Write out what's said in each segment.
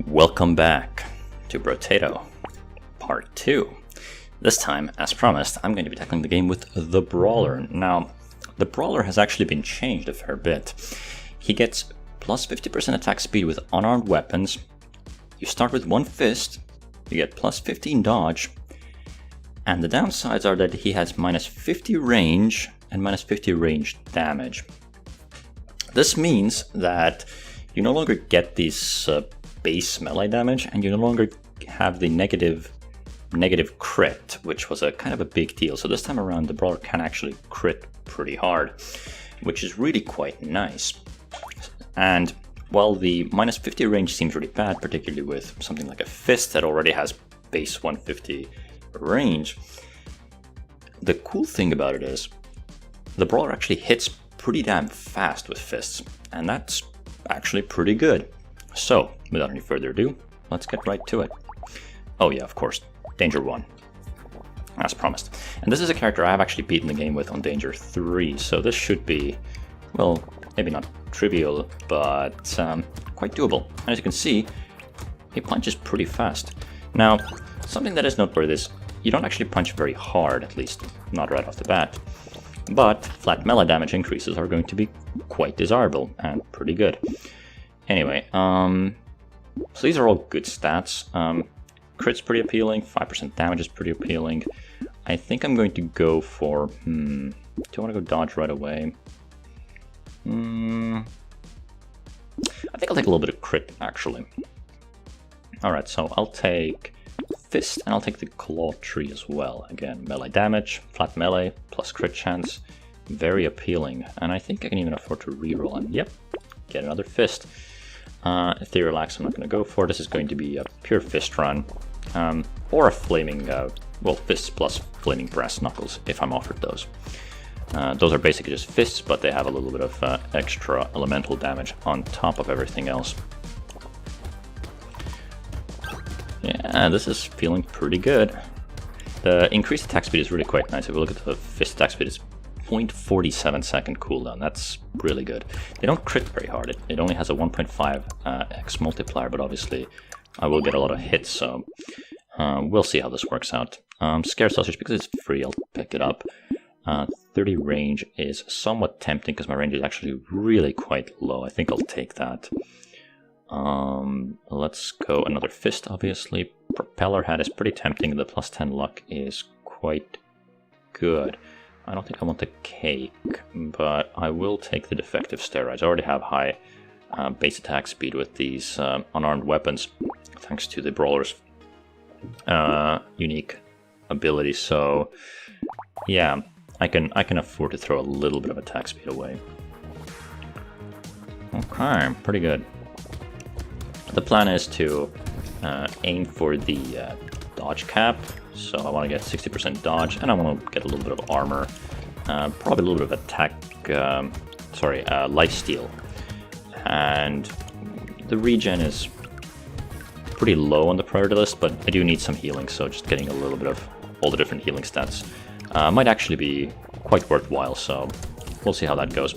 Welcome back to Brotato, Part 2. This time, as promised, I'm going to be tackling the game with the Brawler. Now, the Brawler has actually been changed a fair bit. He gets plus 50% attack speed with unarmed weapons. You start with one fist, you get plus 15 dodge, and the downsides are that he has minus 50 range and minus 50 range damage. This means that you no longer get these base melee damage, and you no longer have the negative crit, which was a kind of a big deal. So this time around, the Brawler can actually crit pretty hard, which is really quite nice. And while the minus 50 range seems really bad, particularly with something like a fist that already has base 150 range, the cool thing about it is the Brawler actually hits pretty damn fast with fists, and that's actually pretty good. So, without any further ado, let's get right to it. Oh yeah, of course, Danger 1, as promised. And this is a character I have actually beaten the game with on Danger 3, so this should be, well, maybe not trivial, but quite doable. And as you can see, he punches pretty fast. Now, something that is noteworthy is you don't actually punch very hard, at least not right off the bat, but flat melee damage increases are going to be quite desirable and pretty good. Anyway, so these are all good stats. Crit's pretty appealing, 5% damage is pretty appealing. I think I'm going to go for, do I want to go dodge right away? I think I'll take a little bit of crit, actually. Alright, so I'll take fist, and I'll take the claw tree as well. Again, melee damage, flat melee, plus crit chance, very appealing. And I think I can even afford to reroll, and yep, get another fist. Ethereal Axe I'm not going to go for. This is going to be a pure fist run, or a flaming, well, fists plus flaming brass knuckles, if I'm offered those. Those are basically just fists, but they have a little bit of extra elemental damage on top of everything else. Yeah, this is feeling pretty good. The increased attack speed is really quite nice. If we look at the fist attack speed, it's 0.47 second cooldown. That's really good. They don't crit very hard. It only has a 1.5x multiplier, but obviously I will get a lot of hits, so we'll see how this works out. Scare Sausage, because it's free, I'll pick it up. 30 range is somewhat tempting because my range is actually really quite low. I think I'll take that. Let's go another fist, obviously. Propeller Hat is pretty tempting. The plus 10 luck is quite good. I don't think I want the cake, but I will take the defective steroids. I already have high base attack speed with these unarmed weapons, thanks to the Brawler's unique ability. So yeah, I can afford to throw a little bit of attack speed away. Okay, pretty good. The plan is to aim for the dodge cap, so I want to get 60% dodge, and I want to get a little bit of armor, probably a little bit of attack, lifesteal. And the regen is pretty low on the priority list, but I do need some healing, so just getting a little bit of all the different healing stats might actually be quite worthwhile, so we'll see how that goes.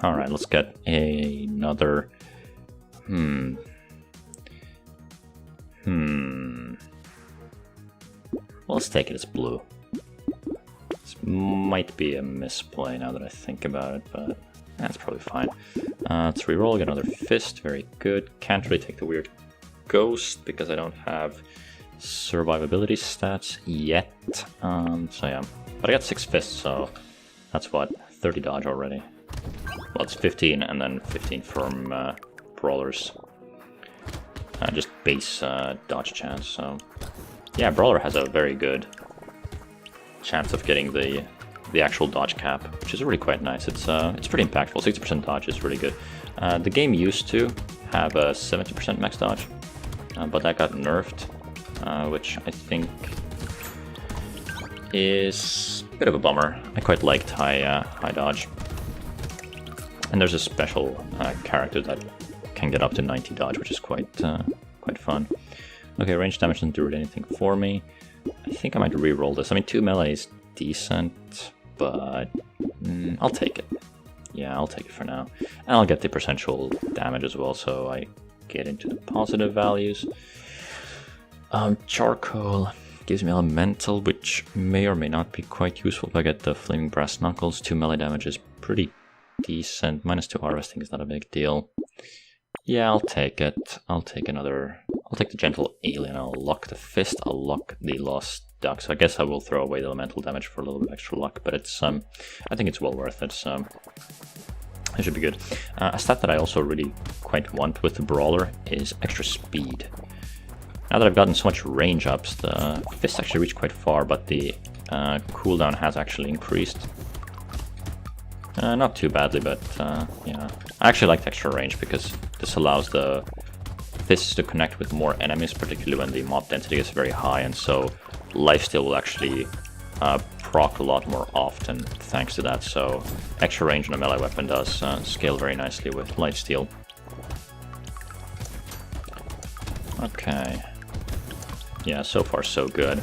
Alright, let's get another... Well, let's take it as blue. This might be a misplay now that I think about it, but that's probably fine. Let's reroll, get another fist, very good. Can't really take the weird ghost because I don't have survivability stats yet. So yeah, but I got 6 fists, so that's what, 30 dodge already. Well, it's 15 and then 15 from Brawlers. Just base dodge chance, so yeah, Brawler has a very good chance of getting the actual dodge cap, which is really quite nice. It's pretty impactful. 60% dodge is really good. The game used to have a 70% max dodge, but that got nerfed, which I think is a bit of a bummer. I quite liked high dodge. And there's a special character that can get up to 90 dodge, which is quite fun. Okay, range damage doesn't do really anything for me. I think I might re-roll this. I mean, 2 melee is decent, but I'll take it. Yeah, I'll take it for now. And I'll get the percentual damage as well, so I get into the positive values. Charcoal gives me elemental, which may or may not be quite useful if I get the flaming brass knuckles. 2 melee damage is pretty decent. -2 harvesting is not a big deal. Yeah, I'll take it. I'll take the gentle alien. I'll lock the fist. I'll lock the lost duck. So I guess I will throw away the elemental damage for a little bit of extra luck, but it's I think it's well worth it. So it should be good. A stat that I also really quite want with the Brawler is extra speed. Now that I've gotten so much range ups, the fists actually reach quite far, but the cooldown has actually increased. Not too badly, but yeah. I actually like the extra range because this allows the fists to connect with more enemies, particularly when the mob density is very high, and so lifesteal will actually proc a lot more often thanks to that. So extra range on a melee weapon does scale very nicely with lifesteal. Okay. Yeah, so far so good.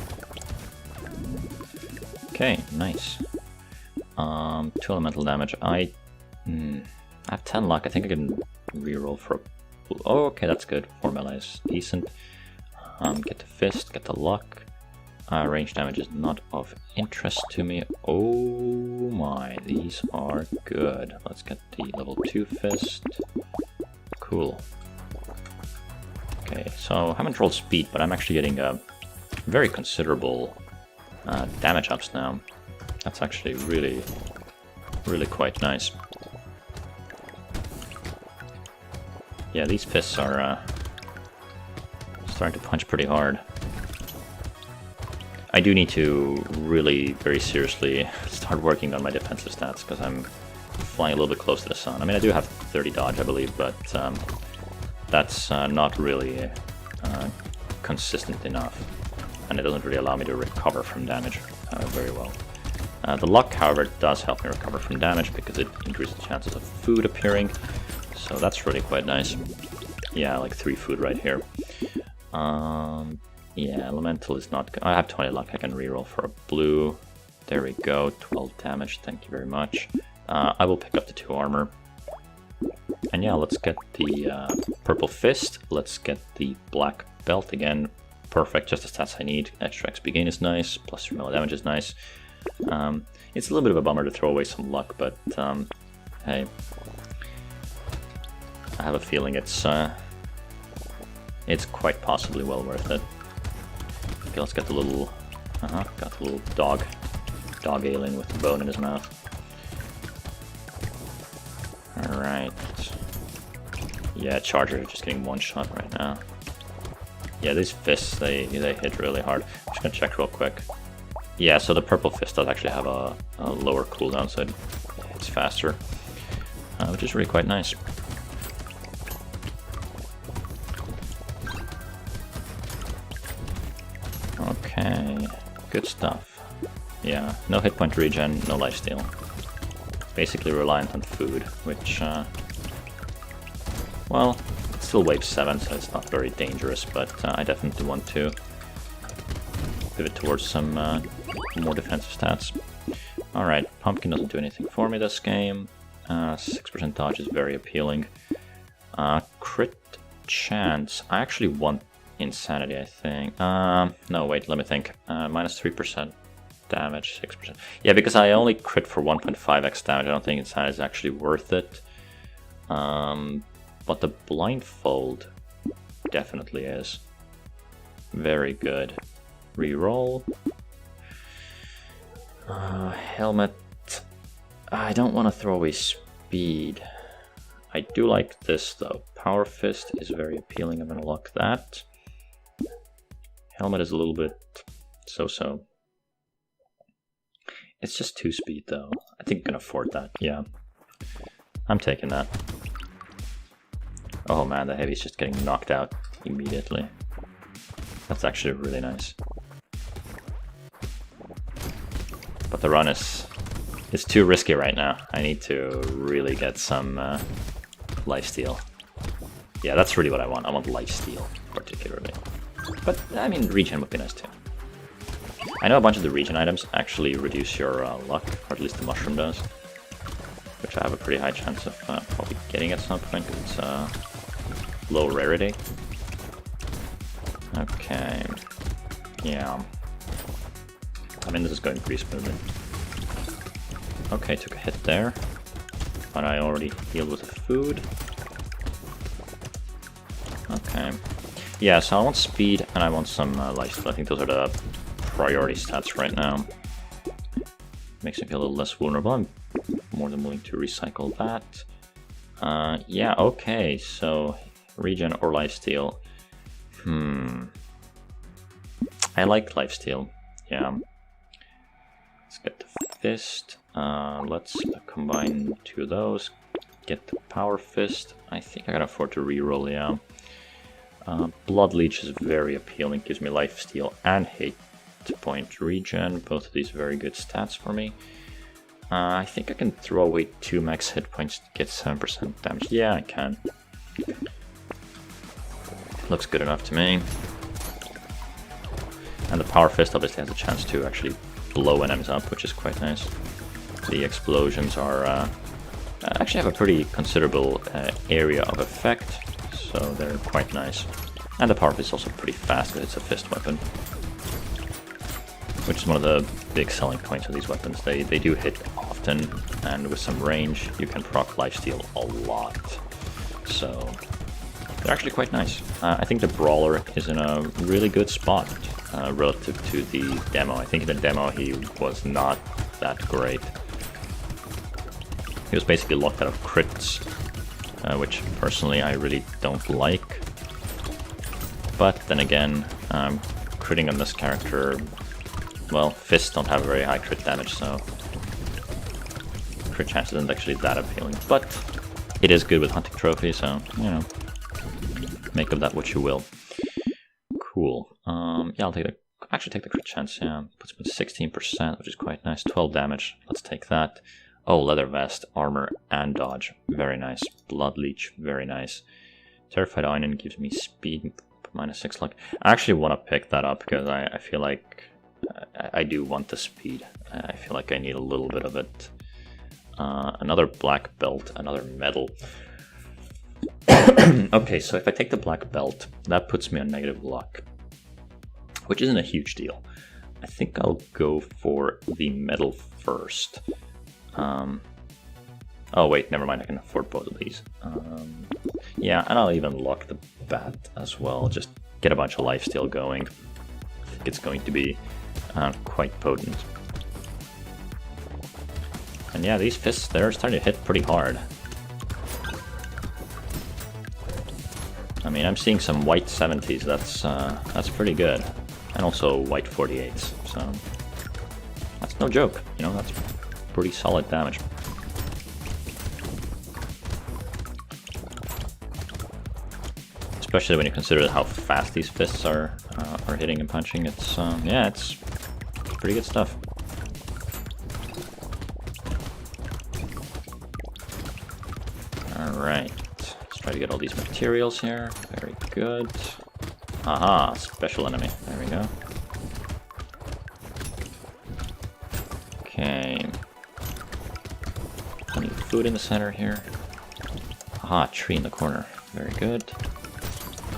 Okay, nice. 2 elemental damage. I have 10 luck. I think I can reroll for a... Oh, okay, that's good. 4 melee is decent. Get the fist, get the luck. Range damage is not of interest to me. Oh my, these are good. Let's get the level 2 fist. Cool. Okay, so I haven't rolled speed, but I'm actually getting very considerable damage ups now. That's actually really quite nice. Yeah, these fists are starting to punch pretty hard. I do need to really very seriously start working on my defensive stats because I'm flying a little bit close to the sun. I mean, I do have 30 dodge, I believe, but that's not really consistent enough, and it doesn't really allow me to recover from damage very well. The luck, however, does help me recover from damage because it increases chances of food appearing, so that's really quite nice. Yeah, like 3 food right here. Yeah, elemental is not good. I have 20 luck, I can reroll for a blue. There we go, 12 damage, thank you very much. I will pick up the 2 armor. And yeah, let's get the purple fist, let's get the black belt again. Perfect, just the stats I need. Extra XP gain is nice, plus 3 melee damage is nice. It's a little bit of a bummer to throw away some luck, but hey, I have a feeling it's quite possibly well worth it. Okay, let's get the little got the little dog alien with the bone in his mouth. All right. Yeah, Charger is just getting one shot right now. Yeah, these fists they hit really hard. I'm just gonna check real quick. Yeah, so the purple fist does actually have a lower cooldown, so it hits faster, which is really quite nice. Okay, good stuff. Yeah, no hit point regen, no lifesteal. Basically reliant on food, which, well, it's still wave 7, so it's not very dangerous, but I definitely want to pivot towards some more defensive stats. Alright, Pumpkin doesn't do anything for me this game. 6% dodge is very appealing. Crit chance. I actually want Insanity, I think. No, wait, let me think. Minus 3% damage, 6%. Yeah, because I only crit for 1.5x damage. I don't think Insanity is actually worth it. But the blindfold definitely is. Very good. Reroll. Helmet. I don't want to throw away speed. I do like this though. Power Fist is very appealing. I'm going to lock that. Helmet is a little bit so-so. It's just 2 speed though. I think I can afford that. Yeah. I'm taking that. Oh man, the heavy's just getting knocked out immediately. That's actually really nice. But the run is too risky right now. I need to really get some lifesteal. Yeah, that's really what I want. I want lifesteal, particularly. But, I mean, regen would be nice too. I know a bunch of the regen items actually reduce your luck, or at least the mushroom does. Which which I have a pretty high chance of probably getting at some point. It's low rarity. Okay. Yeah. I mean, this is going pretty smoothly. Okay, took a hit there. But I already healed with the food. Okay. Yeah, so I want speed and I want some lifesteal. I think those are the priority stats right now. Makes me feel a little less vulnerable. I'm more than willing to recycle that. Yeah, okay, so regen or lifesteal. I like lifesteal, yeah. Let's get the fist. Let's combine two of those. Get the power fist. I think I can afford to reroll, yeah. Blood leech is very appealing. Gives me lifesteal and hit point regen. Both of these very good stats for me. I think I can throw away 2 max hit points to get 7% damage. Yeah, I can. Looks good enough to me. And the power fist obviously has a chance to actually blow enemies up, which is quite nice. The explosions are actually have a pretty considerable area of effect, so they're quite nice. And the power fist is also pretty fast, it's a fist weapon. Which is one of the big selling points of these weapons. They do hit often, and with some range, you can proc lifesteal a lot. So, they're actually quite nice. I think the Brawler is in a really good spot relative to the demo. I think in the demo he was not that great. He was basically locked out of crits, which personally I really don't like. But then again, critting on this character, well, fists don't have very high crit damage, so crit chance isn't actually that appealing. But it is good with hunting trophies, so, you know, make of that what you will. Cool. Yeah, I'll take the, actually take the crit chance, yeah. Puts me at 16%, which is quite nice. 12 damage, let's take that. Oh, leather vest, armor, and dodge. Very nice. Blood leech, very nice. Terrified Onion gives me speed, -6 luck. I actually want to pick that up because I feel like I do want the speed. I feel like I need a little bit of it. Another black belt, another medal. Okay, so if I take the black belt, that puts me on negative luck, which isn't a huge deal. I think I'll go for the medal first. Oh wait, never mind, I can afford both of these. Yeah, and I'll even lock the bat as well, just get a bunch of lifesteal going. I think it's going to be quite potent. And yeah, these fists, they're starting to hit pretty hard. I mean, I'm seeing some white 70s, that's pretty good. And also white 48s, so that's no joke, you know, that's pretty solid damage. Especially when you consider how fast these fists are hitting and punching. It's yeah, it's pretty good stuff. All right, let's try to get all these materials here. Very good. Aha, special enemy. There we go. Okay. Plenty of food in the center here. Aha, tree in the corner. Very good.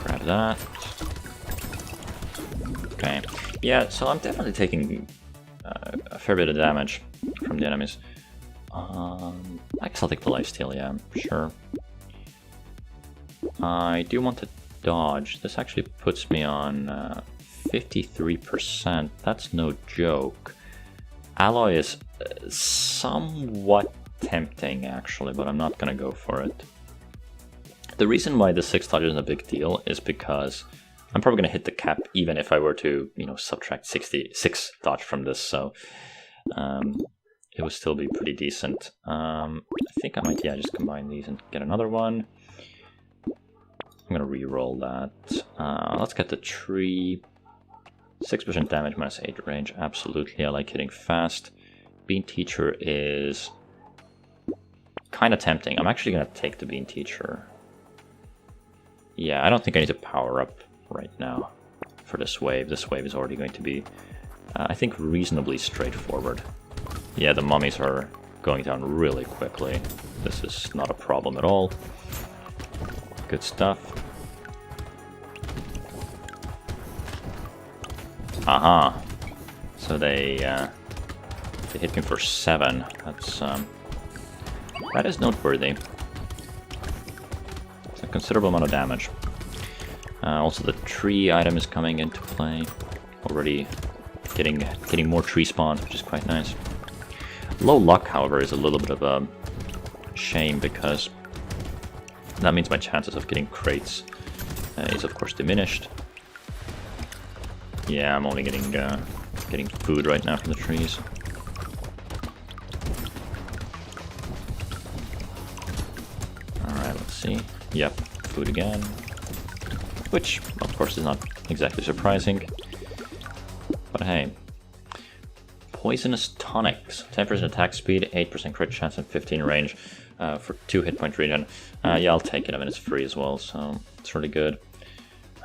Grab that. Okay. Yeah, so I'm definitely taking a fair bit of damage from the enemies. I guess I'll take the lifesteal, yeah, sure. I do want to dodge. This actually puts me on 53%. That's no joke. Alloy is somewhat tempting, actually, but I'm not going to go for it. The reason why the 6 dodge isn't a big deal is because I'm probably going to hit the cap even if I were to, you know, subtract 66 dodge from this, so it would still be pretty decent. I think I might, yeah, just combine these and get another one. I'm going to re-roll that. Let's get the tree. 6% damage, -8 range. Absolutely, I like hitting fast. Bean Teacher is kind of tempting. I'm actually going to take the Bean Teacher. Yeah, I don't think I need to power up right now for this wave. This wave is already going to be, I think, reasonably straightforward. Yeah, the mummies are going down really quickly. This is not a problem at all. Good stuff. Aha. So they hit me for 7. That's that is noteworthy. It's a considerable amount of damage. Also, the tree item is coming into play. Already getting more tree spawns, which is quite nice. Low luck, however, is a little bit of a shame because that means my chances of getting crates is of course diminished. Yeah, I'm only getting food right now from the trees. Alright, let's see. Yep, food again. Which, of course, is not exactly surprising. But hey. Poisonous tonics. 10% attack speed, 8% crit chance, and 15 range for 2 hit point regen. Yeah, I'll take it. I mean, it's free as well, so it's really good.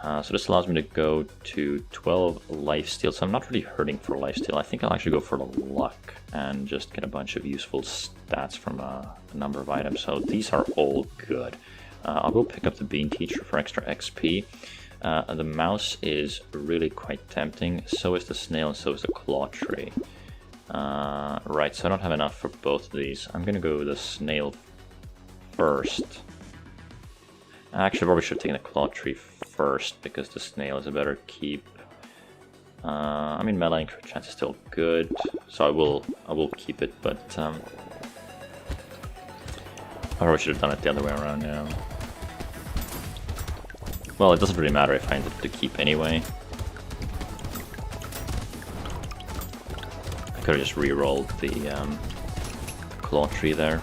So this allows me to go to 12 lifesteal. So I'm not really hurting for lifesteal. I think I'll actually go for the luck and just get a bunch of useful stats from a number of items. So these are all good. I'll go pick up the Bean Teacher for extra XP. The mouse is really quite tempting. So is the snail and so is the claw tree. Right, so I don't have enough for both of these. I'm gonna go with the snail first. Actually, I probably should have taken the claw tree first because the snail is a better keep. I mean, melee and crit chance is still good, so I will keep it. But I probably should have done it the other way around. Yeah. Well, it doesn't really matter if I end up to keep anyway. I could have just re-rolled the claw tree there.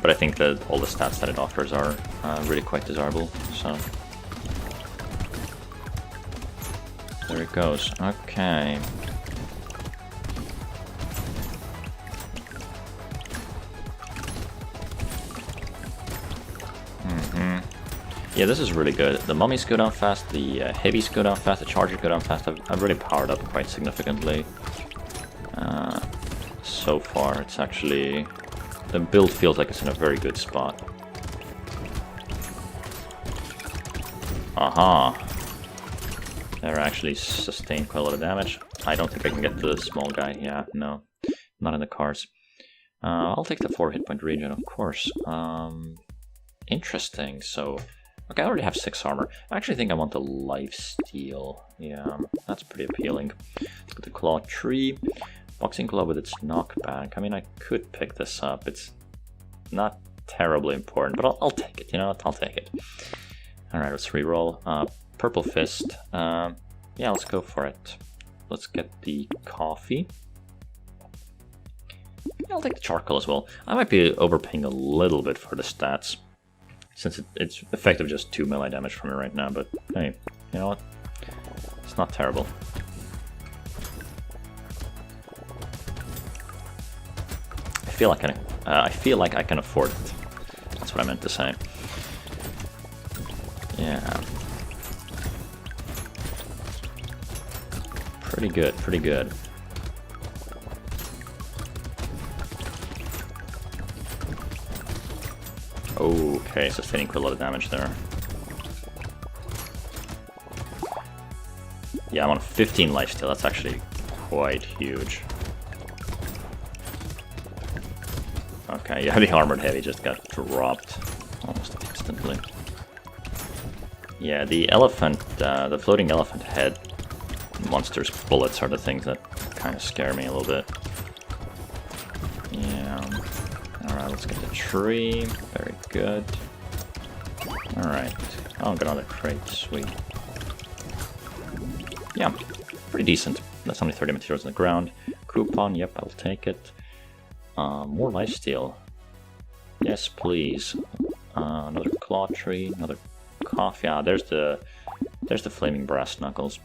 But I think that all the stats that it offers are really quite desirable, so... There it goes. Okay. Yeah, this is really good. The mummies go down fast, the heavies go down fast, the chargers go down fast. I've really powered up quite significantly. So far, it's actually... The build feels like it's in a very good spot. Aha! They're actually sustained quite a lot of damage. I don't think I can get the small guy. Yeah, no. Not in the cards. I'll take the 4 hit point regen, of course. Interesting, so... Okay, I already have 6 armor. I actually think I want the lifesteal. Yeah, that's pretty appealing. Let's get the claw tree. Boxing glove with its knockback. I mean, I could pick this up. It's not terribly important, but I'll take it. You know what? I'll take it. Alright, let's reroll. Purple fist. Yeah, let's go for it. Let's get the coffee. Yeah, I'll take the charcoal as well. I might be overpaying a little bit for the stats, since it's effective just 2 melee damage from me right now, but hey, you know what? It's not terrible. I feel like I can afford it. That's what I meant to say. Yeah. Pretty good, pretty good. Okay, sustaining quite a lot of damage there. Yeah, I'm on 15 lifesteal. That's actually quite huge. Okay, yeah, the armored heavy just got dropped almost instantly. Yeah, the elephant, the floating elephant head monster's bullets are the things that kind of scare me a little bit. Yeah. Alright, let's get the tree. Very good. Alright. Oh, I'll get another crate. Sweet. Yeah, pretty decent. That's only 30 materials on the ground. Coupon, yep, I'll take it. More lifesteal. Yes, please. Another claw tree, another coffee. Ah, there's the flaming brass knuckles.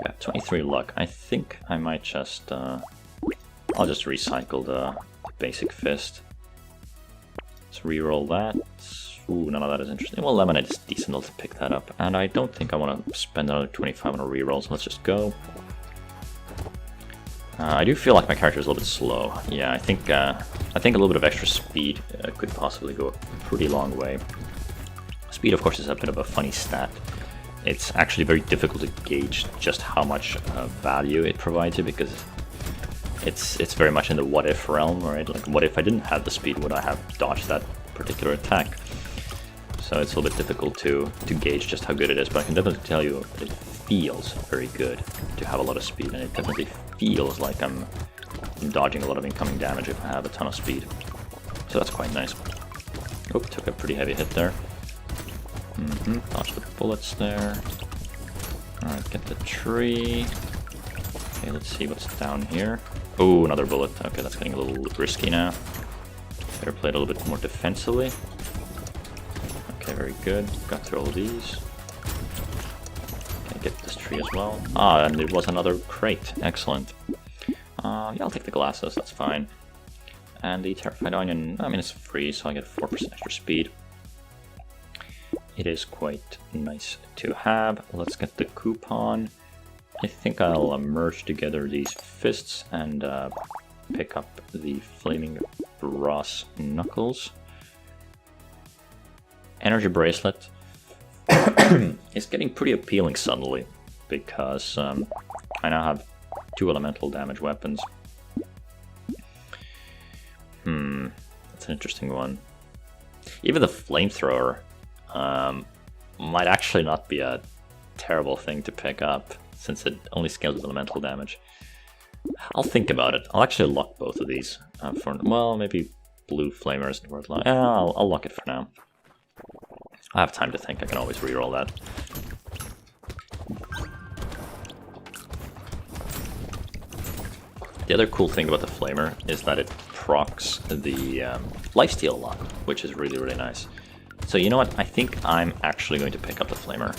Yeah, 23 luck. I think I might just I'll just recycle the basic fist. Let's reroll that. Ooh, none of that is interesting. Well, lemonade is decent. I'll pick that up. And I don't think I want to spend another 25 on a reroll, so let's just go. I do feel like my character is a little bit slow. Yeah, I think a little bit of extra speed could possibly go a pretty long way. Speed, of course, is a bit of a funny stat. It's actually very difficult to gauge just how much value it provides you, because it's very much in the what if realm, right? Like, what if I didn't have the speed? Would I have dodged that particular attack? So it's a little bit difficult to gauge just how good it is, but I can definitely tell you it feels very good to have a lot of speed, and it definitely feels like I'm dodging a lot of incoming damage if I have a ton of speed. So that's quite nice. Oh, took a pretty heavy hit there. Dodge the bullets there. Alright, get the tree. Okay, let's see what's down here. Oh, another bullet. Okay, that's getting a little risky now. Better play it a little bit more defensively. Okay, very good. Got through all of these. Okay, get this tree as well. Ah, and it was another crate. Excellent. Yeah, I'll take the glasses, that's fine. And the Terrified Onion, I mean, it's free, so I get 4% extra speed. It is quite nice to have. Let's get the coupon. I think I'll merge together these fists and pick up the Flaming Brass Knuckles. Energy Bracelet is getting pretty appealing suddenly, because I now have 2 elemental damage weapons. That's an interesting one. Even the Flamethrower might actually not be a terrible thing to pick up, since it only scales with elemental damage. I'll think about it. I'll actually lock both of these for, well, maybe blue flamer isn't worth locking. Yeah, I'll lock it for now. I have time to think. I can always reroll that. The other cool thing about the flamer is that it procs the lifesteal a lot, which is really, really nice. So you know what? I think I'm actually going to pick up the flamer.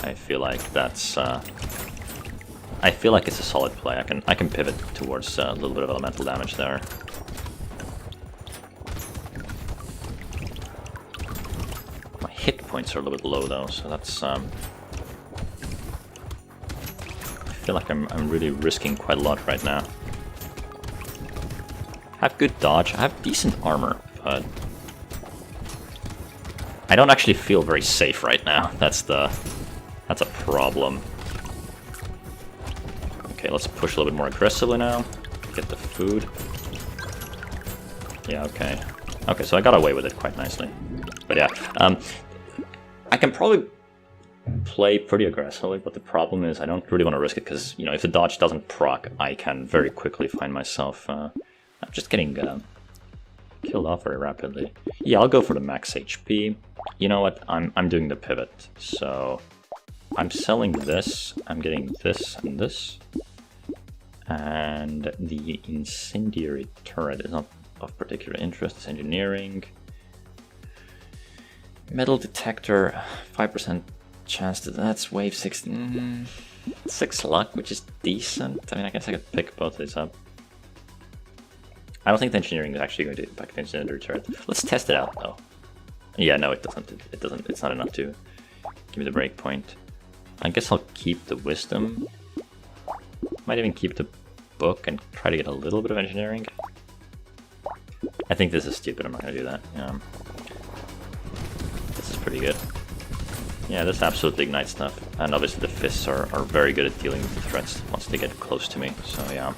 I feel like that's. I feel like it's a solid play. I can pivot towards a little bit of elemental damage there. My hit points are a little bit low though, so that's. I feel like I'm really risking quite a lot right now. I have good dodge. I have decent armor, but I don't actually feel very safe right now. That's a problem. Okay, let's push a little bit more aggressively now. Get the food. Yeah, okay. Okay, so I got away with it quite nicely. But yeah, I can probably play pretty aggressively, but the problem is I don't really want to risk it, because, you know, if the dodge doesn't proc, I can very quickly find myself I'm just getting killed off very rapidly. Yeah, I'll go for the max HP. You know what? I'm doing the pivot. So I'm selling this. I'm getting this and this. And the incendiary turret is not of particular interest. It's engineering. Metal detector, 5% chance to that's wave 6. 6 luck, which is decent. I mean, I guess I could pick both of these up. I don't think the engineering is actually going to impact the incendiary turret. Let's test it out though. Yeah, no, it doesn't. It doesn't. It's not enough to give me the breakpoint. I guess I'll keep the wisdom. Might even keep the book and try to get a little bit of engineering. I think this is stupid. I'm not going to do that. This is pretty good. Yeah, this absolutely ignites stuff. And obviously the fists are very good at dealing with threats once they get close to me. So yeah.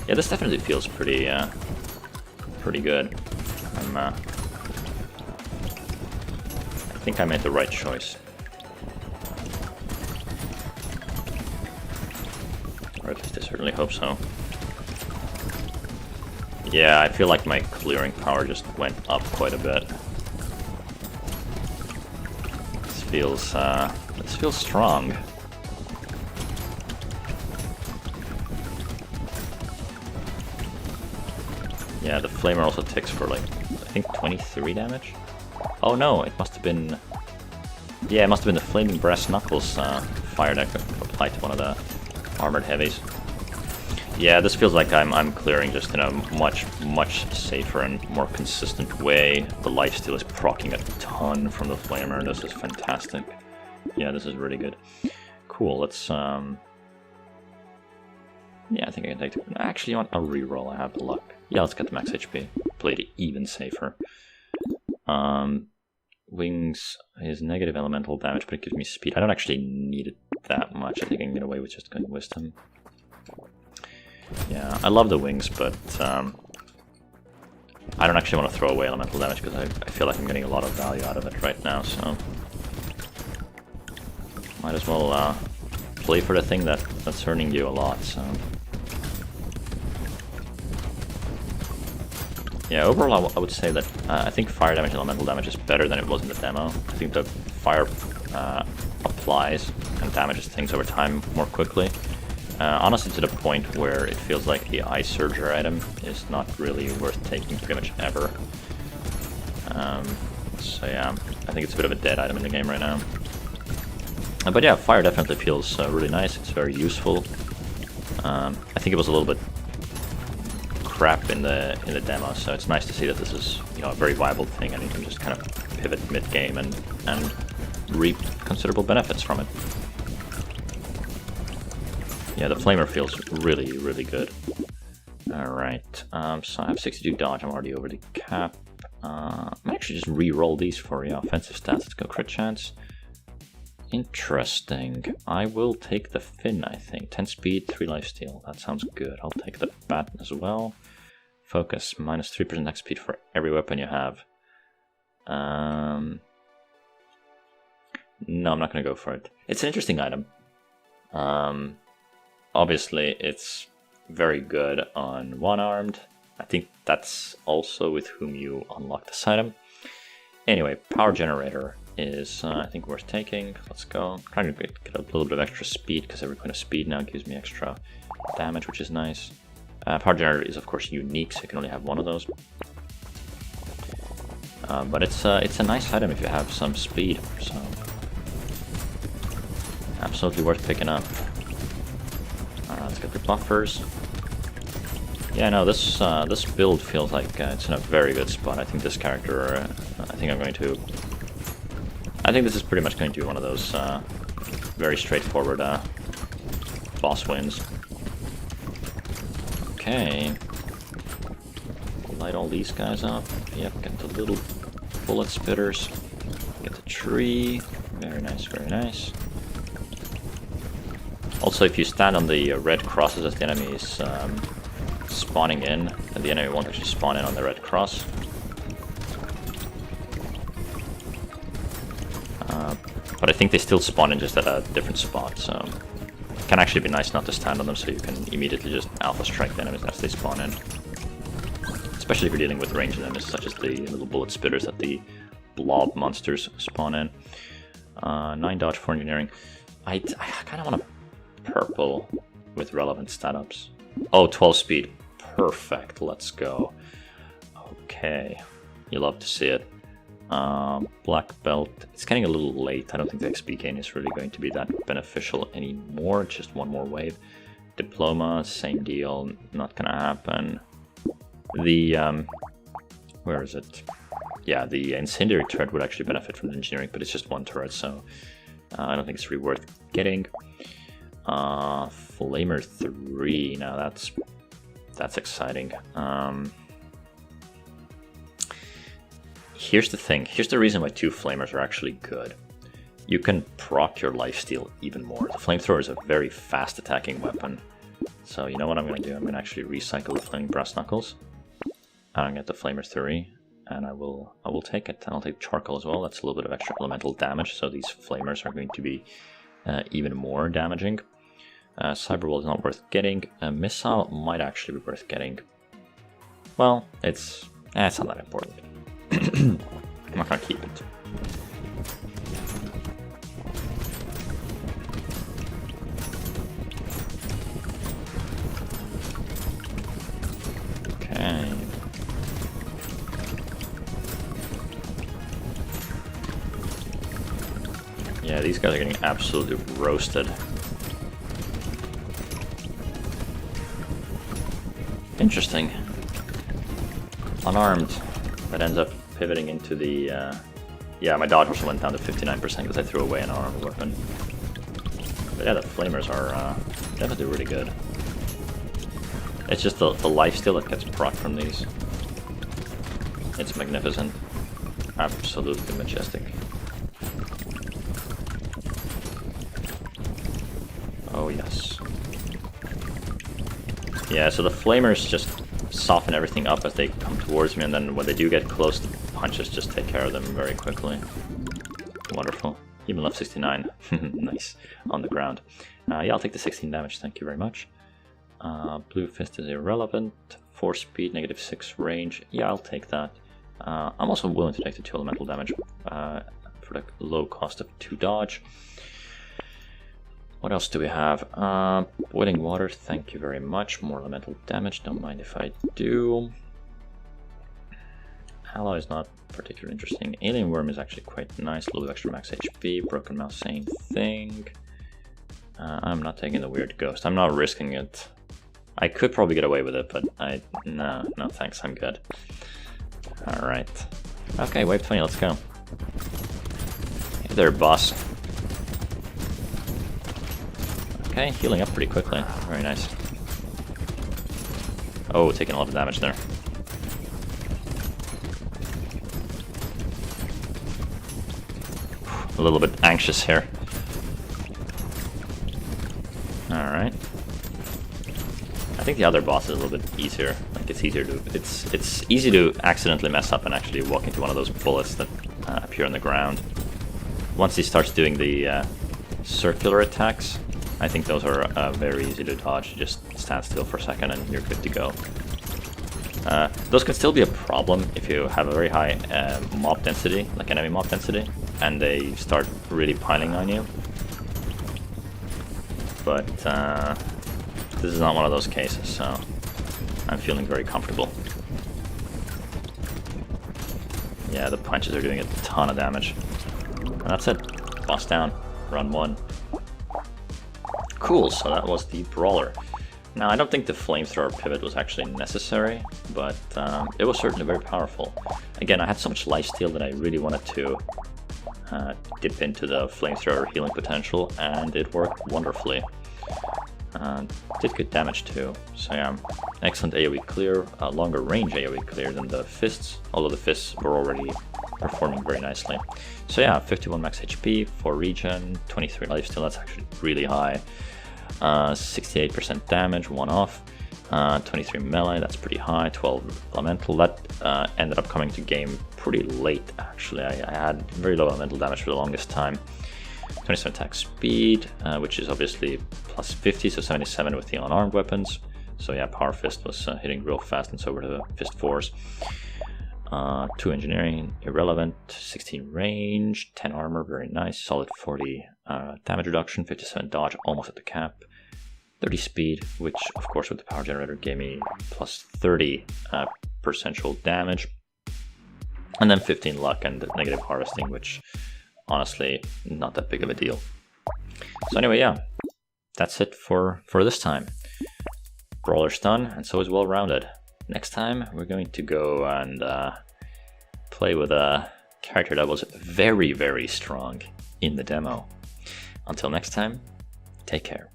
Yeah, this definitely feels pretty pretty good. I think I made the right choice. Or at least I certainly hope so. Yeah, I feel like my clearing power just went up quite a bit. This feels strong. Yeah, the flamer also ticks for like, I think 23 damage? Oh no, it must have been... Yeah, it must have been the Flaming Brass Knuckles fire that applied to one of the armored heavies. Yeah, this feels like I'm clearing just in a much safer and more consistent way. The lifesteal is proccing a ton from the flamer. This is fantastic. Yeah, this is really good. Cool, let's Yeah, I think I can take the... Actually, you want a reroll, I have the luck. Yeah, let's get the max HP. Play it even safer. Wings is negative elemental damage, but it gives me speed. I don't actually need it that much. I think I can get away with just going wisdom. Yeah, I love the wings, but I don't actually want to throw away elemental damage because I feel like I'm getting a lot of value out of it right now, so might as well play for the thing that's hurting you a lot, so... Yeah, overall I would say that I think fire damage and elemental damage is better than it was in the demo. I think the fire applies and damages things over time more quickly. Honestly, to the point where it feels like the Eye Surger item is not really worth taking pretty much ever. So yeah, I think it's a bit of a dead item in the game right now. But yeah, fire definitely feels really nice. It's very useful. I think it was a little bit crap in the demo, so it's nice to see that this is, you know, a very viable thing, and you can just kind of pivot mid-game and reap considerable benefits from it. Yeah, the flamer feels really, really good. Alright, so I have 62 dodge, I'm already over the cap. I might actually just re-roll these for you. Offensive stats, let's go crit chance. Interesting. I will take the fin, I think. 10 speed, 3 lifesteal. That sounds good. I'll take the baton as well. Focus, minus 3% attack speed for every weapon you have. No, I'm not going to go for it. It's an interesting item. Obviously, it's very good on one-armed. I think that's also with whom you unlock this item. Anyway, power generator is, I think, worth taking. Let's go. I'm trying to get a little bit of extra speed, because every point of speed now gives me extra damage, which is nice. Power generator is, of course, unique, so you can only have one of those. But it's a nice item if you have some speed, so absolutely worth picking up. Let's get the buffers. Yeah, no, this build feels like it's in a very good spot. I think this character, I think this is pretty much going to be one of those very straightforward boss wins. Okay. Light all these guys up. Yep, get the little bullet spitters. Get the tree. Very nice, very nice. Also, if you stand on the red crosses as the enemy is spawning in, and the enemy won't actually spawn in on the red cross. But I think they still spawn in just at a different spot, so it can actually be nice not to stand on them, so you can immediately just alpha strike the enemies as they spawn in. Especially if you're dealing with ranged enemies, such as the little bullet spitters that the blob monsters spawn in. 9 dodge, 4 engineering. I kind of want a purple with relevant stat ups. Oh, 12 speed. Perfect, let's go. Okay, you love to see it. Black belt. It's getting a little late. I don't think the XP gain is really going to be that beneficial anymore. Just one more wave. Diploma, same deal. Not gonna happen. The where is it? Yeah, the incendiary turret would actually benefit from the engineering, but it's just one turret, so I don't think it's really worth getting. Flamer 3. Now that's exciting. Here's the thing. Here's the reason why 2 flamers are actually good. You can proc your lifesteal even more. The flamethrower is a very fast attacking weapon. So you know what I'm going to do? I'm going to actually recycle the flaming brass knuckles. I'll get the flamer 3, and I will take it. And I'll take charcoal as well. That's a little bit of extra elemental damage. So these flamers are going to be even more damaging. Cyberball is not worth getting. A missile might actually be worth getting. Well, it's not that important. I'm not gonna keep it. Okay. Yeah, these guys are getting absolutely roasted. Interesting. Unarmed. That ends up pivoting into the... yeah, my dodge also went down to 59% because I threw away an unarmed weapon. But yeah, the flamers are definitely really good. It's just the lifesteal that gets proc from these. It's magnificent. Absolutely majestic. Oh yes. Yeah, so the flamers just soften everything up as they come towards me, and then when they do get close, the punches just take care of them very quickly. Wonderful. Even left 69. Nice. On the ground. Yeah, I'll take the 16 damage, thank you very much. Blue fist is irrelevant. 4 speed, -6 range. Yeah, I'll take that. I'm also willing to take the 2 elemental damage for the low cost of 2 dodge. What else do we have? Boiling water, thank you very much. More elemental damage, don't mind if I do. Alloy is not particularly interesting. Alien worm is actually quite nice. A little bit extra max HP. Broken mouse, same thing. I'm not taking the weird ghost. I'm not risking it. I could probably get away with it, but no thanks, I'm good. Alright. Okay, wave 20, let's go. Hey there, boss. Okay, healing up pretty quickly. Very nice. Oh, taking a lot of damage there. A little bit anxious here. Alright. I think the other boss is a little bit easier. Like it's easier to it's easy to accidentally mess up and actually walk into one of those bullets that appear on the ground. Once he starts doing the circular attacks, I think those are very easy to dodge. You just stand still for a second and you're good to go. Those can still be a problem if you have a very high mob density, like enemy mob density, and they start really piling on you. But this is not one of those cases, so I'm feeling very comfortable. Yeah, the punches are doing a ton of damage. And that's it. Boss down. Run 1. Cool, so that was the Brawler. Now, I don't think the flamethrower pivot was actually necessary, but it was certainly very powerful. Again, I had so much lifesteal that I really wanted to dip into the flamethrower healing potential, and it worked wonderfully. Did good damage too, so yeah, excellent AoE clear, longer range AoE clear than the fists, although the fists were already performing very nicely. So yeah, 51 max HP, 4 regen, 23 lifesteal, that's actually really high. 68% damage, 1 off, 23 melee, that's pretty high, 12 elemental. That ended up coming to game pretty late actually. I had very low elemental damage for the longest time. 27 attack speed, which is obviously plus 50, so 77 with the unarmed weapons. So yeah, Power Fist was hitting real fast, and so were the Fist 4s. 2 engineering, irrelevant, 16 range, 10 armor, very nice, solid 40 damage reduction, 57 dodge, almost at the cap, 30 speed, which of course with the power generator gave me plus 30 percentual damage, and then 15 luck and negative harvesting, which honestly not that big of a deal. So anyway, yeah, that's it for this time. Brawler's done, and so is well rounded. Next time we're going to go and play with a character that was very, very strong in the demo. Until next time, take care.